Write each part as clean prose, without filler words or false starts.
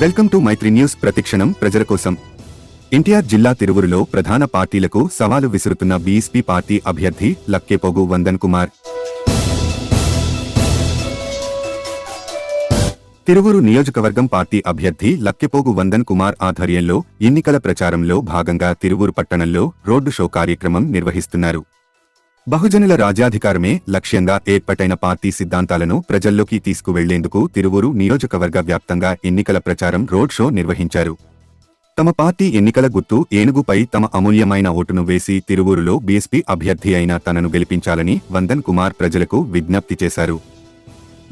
Welcome to Mythri news. ప్రతిక్షణం ప్రజల కోసం. ఎన్టీఆర్ జిల్లా తిరువురులో ప్రధాన పార్టీలకు సవాలు విసురుతున్న బీఎస్పీ పార్టీ అభ్యర్థి లక్కేపోగు వందన్ కుమార్. తిరువురు నియోజకవర్గం పార్టీ అభ్యర్థి లక్కేపోగు వందన్ కుమార్ ఆధ్వర్యంలో ఎన్నికల ప్రచారంలో భాగంగా తిరువురు పట్టణంలో రోడ్డు షో కార్యక్రమం నిర్వహిస్తున్నారు. బహుజనుల రాజ్యాధికారమే లక్ష్యంగా ఏర్పాటైన పార్టీ సిద్ధాంతాలను ప్రజల్లోకి తీసుకువెళ్లేందుకు తిరువురు నియోజకవర్గ వ్యాప్తంగా ఎన్నికల ప్రచారం రోడ్ షో నిర్వహించారు. తమ పార్టీ ఎన్నికల గుర్తు ఏనుగుపై తమ అమూల్యమైన ఓటును వేసి తిరువురులో బీఎస్పీ అభ్యర్థి అయిన తనను గెలిపించాలని వందన్ కుమార్ ప్రజలకు విజ్ఞప్తి చేశారు.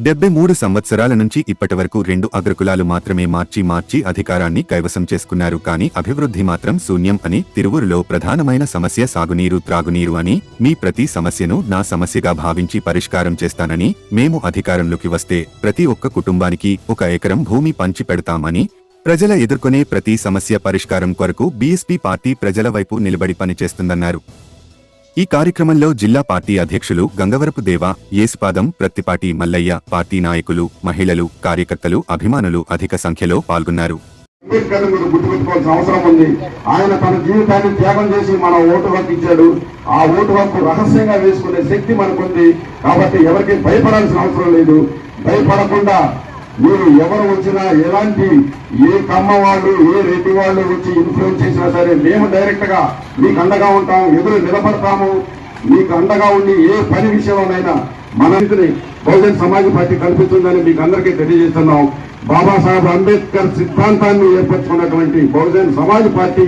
73 సంవత్సరాల నుంచి ఇప్పటివరకు 2 అగ్రకులాలు మాత్రమే మార్చి అధికారాన్ని కైవసం చేసుకున్నారు. కానీ అభివృద్ధి మాత్రం శూన్యం అని, తిరువురులో ప్రధానమైన సమస్య సాగునీరు, త్రాగునీరు అని, మీ ప్రతి సమస్యను నా సమస్యగా భావించి పరిష్కారం చేస్తానని, మేము అధికారంలోకి వస్తే ప్రతి ఒక్క కుటుంబానికి 1 ఎకరం భూమి పంచి పెడతామని, ప్రజల ఎదుర్కొనే ప్రతి సమస్య పరిష్కారం కొరకు బీఎస్పీ పార్టీ ప్రజల వైపు నిలబడి పనిచేస్తుందన్నారు. ఈ కార్యక్రమంలో జిల్లా పార్టీ అధ్యక్షులు గంగవరపు దేవ, యేసుపాదం, ప్రత్తిపాటి మల్లయ్య, పార్టీ నాయకులు, మహిళలు, కార్యకర్తలు, అభిమానులు అధిక సంఖ్యలో పాల్గొన్నారు. ఆయన తన జీవితాన్ని త్యాగం చేసి మన ఓటు హక్కు ఇచ్చాడు. ఆ ఓటు హక్కు రహస్యంగా వేసుకునే శక్తి మనకుంది. కాబట్టి ఎవరికి భయపడాల్సిన అవసరం లేదు. భయపడకుండా మీరు ఎవరు వచ్చినా, ఎలాంటి ఏ కమ్మ వాళ్ళు, ఏ రెడ్డి వాళ్ళు వచ్చి ఇన్ఫ్లుయెన్స్ చేసినా సరే మేము డైరెక్ట్ గా మీకు అండగా ఉంటాం, ఎదురు నిలబడతాము. మీకు అండగా ఉండి ఏ పని విషయంలోనైనా మన బహుజన్ సమాజ్ పార్టీ కల్పిస్తుందని మీకు అందరికీ తెలియజేస్తున్నాం. బాబాసాహెబ్ అంబేద్కర్ సిద్ధాంతాన్ని ఏర్పరచుకున్నటువంటి బహుజన్ సమాజ్ పార్టీ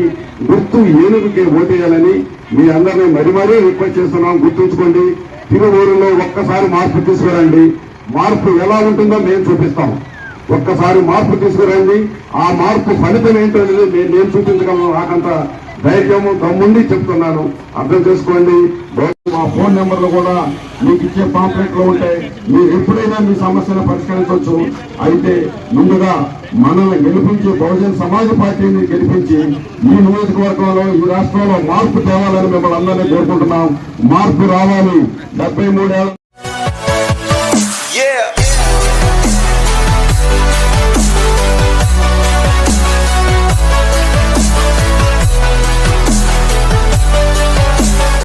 గుర్తు ఏనుగుకి ఓటేయాలని మీ అందరినీ మరీ రిక్వెస్ట్ చేస్తున్నాం. గుర్తుంచుకోండి, తిరువూరులో ఒక్కసారి మార్పు తీసుకురండి. మార్పు ఎలా ఉంటుందో మేము చూపిస్తాం. ఒక్కసారి మార్పు తీసుకురండి. ఆ మార్పు ఫలితం ఏంటో నేను చూపించగలను. నాకంత ధైర్యము దమ్ముండి చెప్తున్నాను, అర్థం చేసుకోండి. మా ఫోన్ నెంబర్లు కూడా మీకు ఇచ్చే పాంప్లెట్ లో ఉంటాయి. మీరు ఎప్పుడైనా మీ సమస్యను పరిష్కరించవచ్చు. అయితే ముందుగా మనల్ని గెలిపించి బహుజన్ సమాజ్ పార్టీని గెలిపించి ఈ నియోజకవర్గంలో, ఈ రాష్ట్రంలో మార్పు తేవాలని మిమ్మల్ని అందరినీ కోరుకుంటున్నాం. మార్పు రావాలి. 73 ఏళ్ళ